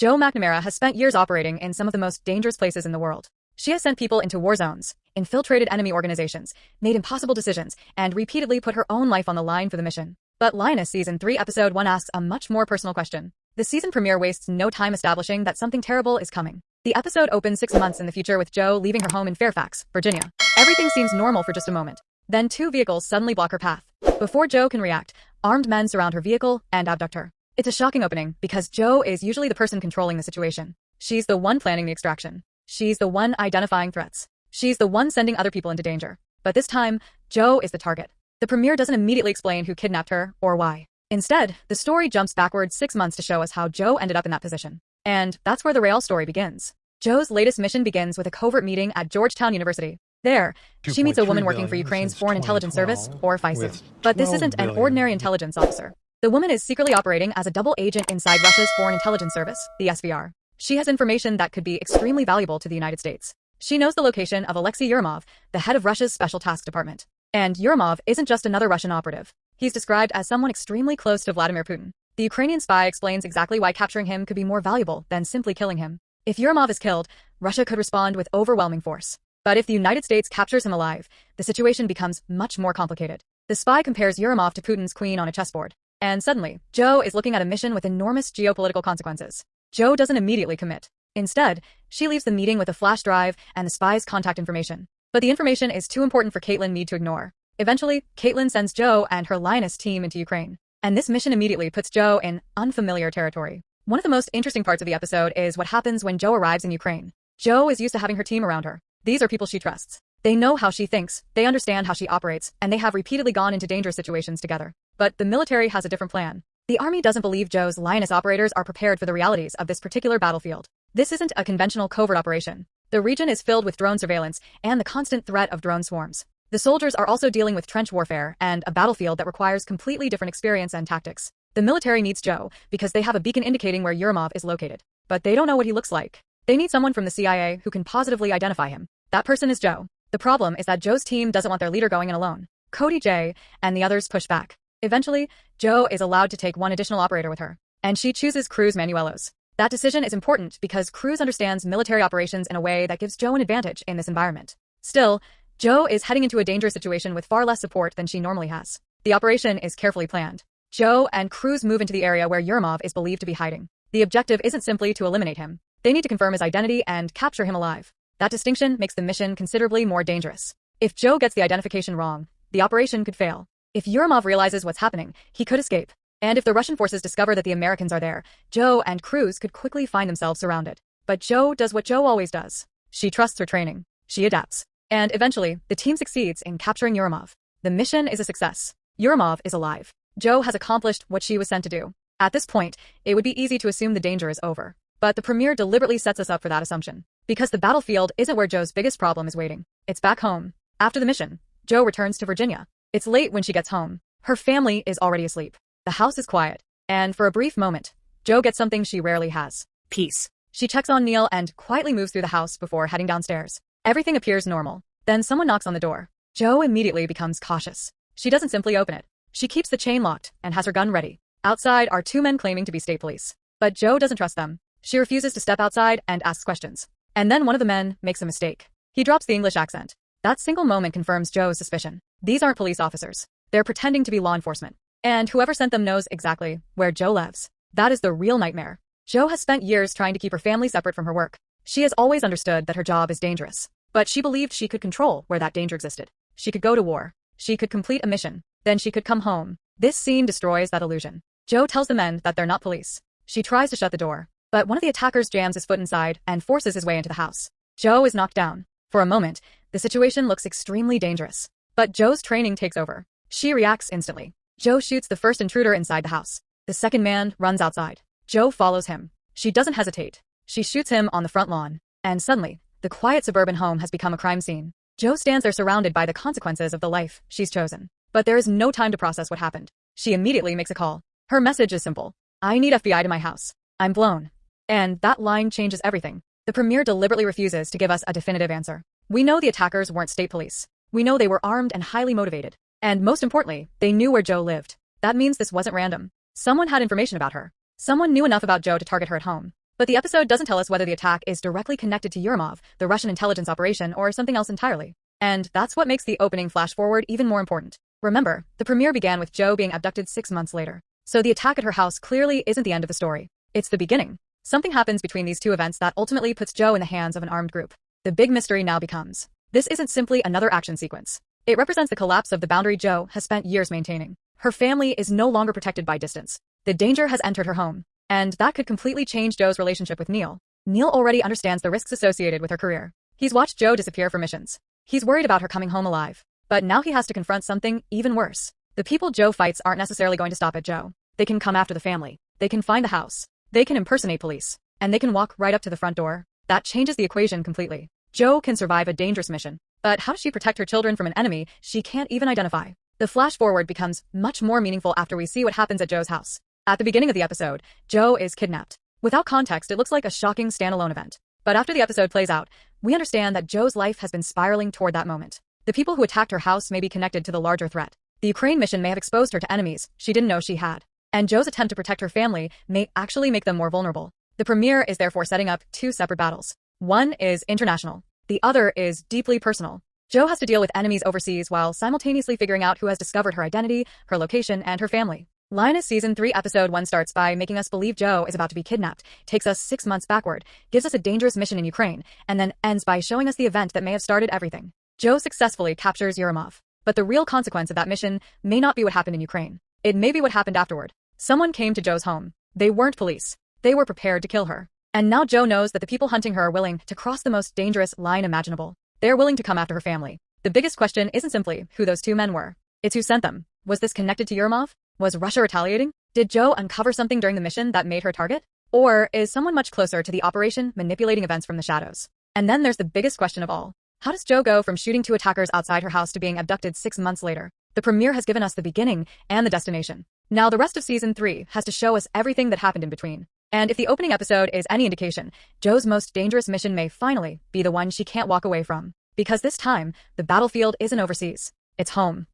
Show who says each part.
Speaker 1: Joe McNamara has spent years operating in some of the most dangerous places in the world. She has sent people into war zones, infiltrated enemy organizations, made impossible decisions, and repeatedly put her own life on the line for the mission. But Lioness Season 3 Episode 1 asks a much more personal question. The season premiere wastes no time establishing that something terrible is coming. The episode opens 6 months in the future with Joe leaving her home in Fairfax, Virginia. Everything seems normal for just a moment. Then 2 vehicles suddenly block her path. Before Joe can react, armed men surround her vehicle and abduct her. It's a shocking opening because Joe is usually the person controlling the situation. She's the one planning the extraction. She's the one identifying threats. She's the one sending other people into danger. But this time, Joe is the target. The premiere doesn't immediately explain who kidnapped her or why. Instead, the story jumps backwards 6 months to show us how Joe ended up in that position. And that's where the real story begins. Joe's latest mission begins with a covert meeting at Georgetown University. There, she meets a woman working for Ukraine's Foreign Intelligence Service, or FISA. But this isn't an ordinary intelligence officer. The woman is secretly operating as a double agent inside Russia's Foreign Intelligence Service, the SVR. She has information that could be extremely valuable to the United States. She knows the location of Alexei Yermov, the head of Russia's Special Task Department. And Yermov isn't just another Russian operative. He's described as someone extremely close to Vladimir Putin. The Ukrainian spy explains exactly why capturing him could be more valuable than simply killing him. If Yermov is killed, Russia could respond with overwhelming force. But if the United States captures him alive, the situation becomes much more complicated. The spy compares Yermov to Putin's queen on a chessboard. And suddenly, Joe is looking at a mission with enormous geopolitical consequences. Joe doesn't immediately commit. Instead, she leaves the meeting with a flash drive and the spy's contact information. But the information is too important for Caitlin Meade to ignore. Eventually, Caitlin sends Joe and her Lioness team into Ukraine. And this mission immediately puts Joe in unfamiliar territory. One of the most interesting parts of the episode is what happens when Joe arrives in Ukraine. Joe is used to having her team around her. These are people she trusts. They know how she thinks, they understand how she operates, and they have repeatedly gone into dangerous situations together. But the military has a different plan. The army doesn't believe Joe's Lioness operators are prepared for the realities of this particular battlefield. This isn't a conventional covert operation. The region is filled with drone surveillance and the constant threat of drone swarms. The soldiers are also dealing with trench warfare and a battlefield that requires completely different experience and tactics. The military needs Joe because they have a beacon indicating where Yermov is located. But they don't know what he looks like. They need someone from the CIA who can positively identify him. That person is Joe. The problem is that Joe's team doesn't want their leader going in alone. Cody J and the others push back. Eventually, Joe is allowed to take one additional operator with her, and she chooses Cruz Manuelos. That decision is important because Cruz understands military operations in a way that gives Joe an advantage in this environment. Still, Joe is heading into a dangerous situation with far less support than she normally has. The operation is carefully planned. Joe and Cruz move into the area where Yermov is believed to be hiding. The objective isn't simply to eliminate him. They need to confirm his identity and capture him alive. That distinction makes the mission considerably more dangerous. If Joe gets the identification wrong, the operation could fail. If Yermov realizes what's happening, he could escape. And if the Russian forces discover that the Americans are there, Joe and Cruz could quickly find themselves surrounded. But Joe does what Joe always does. She trusts her training. She adapts. And eventually, the team succeeds in capturing Yermov. The mission is a success. Yermov is alive. Joe has accomplished what she was sent to do. At this point, it would be easy to assume the danger is over. But the premiere deliberately sets us up for that assumption. Because the battlefield isn't where Joe's biggest problem is waiting. It's back home. After the mission, Joe returns to Virginia. It's late when she gets home. Her family is already asleep. The house is quiet. And for a brief moment, Joe gets something she rarely has. Peace. She checks on Neal and quietly moves through the house before heading downstairs. Everything appears normal. Then someone knocks on the door. Joe immediately becomes cautious. She doesn't simply open it. She keeps the chain locked and has her gun ready. Outside are 2 men claiming to be state police. But Joe doesn't trust them. She refuses to step outside and asks questions. And then one of the men makes a mistake. He drops the English accent. That single moment confirms Joe's suspicion. These aren't police officers. They're pretending to be law enforcement. And whoever sent them knows exactly where Joe lives. That is the real nightmare. Joe has spent years trying to keep her family separate from her work. She has always understood that her job is dangerous. But she believed she could control where that danger existed. She could go to war. She could complete a mission. Then she could come home. This scene destroys that illusion. Joe tells the men that they're not police. She tries to shut the door. But one of the attackers jams his foot inside and forces his way into the house. Joe is knocked down. For a moment, the situation looks extremely dangerous. But Joe's training takes over. She reacts instantly. Joe shoots the first intruder inside the house. The second man runs outside. Joe follows him. She doesn't hesitate. She shoots him on the front lawn. And suddenly, the quiet suburban home has become a crime scene. Joe stands there surrounded by the consequences of the life she's chosen. But there is no time to process what happened. She immediately makes a call. Her message is simple. I need FBI to my house. I'm blown. And that line changes everything. The premiere deliberately refuses to give us a definitive answer. We know the attackers weren't state police. We know they were armed and highly motivated. And most importantly, they knew where Joe lived. That means this wasn't random. Someone had information about her. Someone knew enough about Joe to target her at home. But the episode doesn't tell us whether the attack is directly connected to Yurimov, the Russian intelligence operation, or something else entirely. And that's what makes the opening flash-forward even more important. Remember, the premiere began with Joe being abducted 6 months later. So the attack at her house clearly isn't the end of the story. It's the beginning. Something happens between these two events that ultimately puts Joe in the hands of an armed group. The big mystery now becomes, this isn't simply another action sequence. It represents the collapse of the boundary Joe has spent years maintaining. Her family is no longer protected by distance. The danger has entered her home. And that could completely change Joe's relationship with Neal. Neal already understands the risks associated with her career. He's watched Joe disappear for missions. He's worried about her coming home alive. But now he has to confront something even worse. The people Joe fights aren't necessarily going to stop at Joe. They can come after the family. They can find the house. They can impersonate police. And they can walk right up to the front door. That changes the equation completely. Joe can survive a dangerous mission. But how does she protect her children from an enemy she can't even identify? The flash forward becomes much more meaningful after we see what happens at Joe's house. At the beginning of the episode, Joe is kidnapped. Without context, it looks like a shocking standalone event. But after the episode plays out, we understand that Joe's life has been spiraling toward that moment. The people who attacked her house may be connected to the larger threat. The Ukraine mission may have exposed her to enemies she didn't know she had. And Joe's attempt to protect her family may actually make them more vulnerable. The premiere is therefore setting up two separate battles. One is international. The other is deeply personal. Joe has to deal with enemies overseas while simultaneously figuring out who has discovered her identity, her location, and her family. Lioness Season 3 Episode 1 starts by making us believe Joe is about to be kidnapped, takes us 6 months backward, gives us a dangerous mission in Ukraine, and then ends by showing us the event that may have started everything. Joe successfully captures Yurimov. But the real consequence of that mission may not be what happened in Ukraine. It may be what happened afterward. Someone came to Joe's home. They weren't police. They were prepared to kill her. And now Joe knows that the people hunting her are willing to cross the most dangerous line imaginable. They're willing to come after her family. The biggest question isn't simply who those two men were. It's who sent them. Was this connected to Yurimov? Was Russia retaliating? Did Joe uncover something during the mission that made her target? Or is someone much closer to the operation manipulating events from the shadows? And then there's the biggest question of all. How does Joe go from shooting two attackers outside her house to being abducted 6 months later? The premiere has given us the beginning and the destination. Now the rest of Season 3 has to show us everything that happened in between. And if the opening episode is any indication, Joe's most dangerous mission may finally be the one she can't walk away from. Because this time, the battlefield isn't overseas. It's home.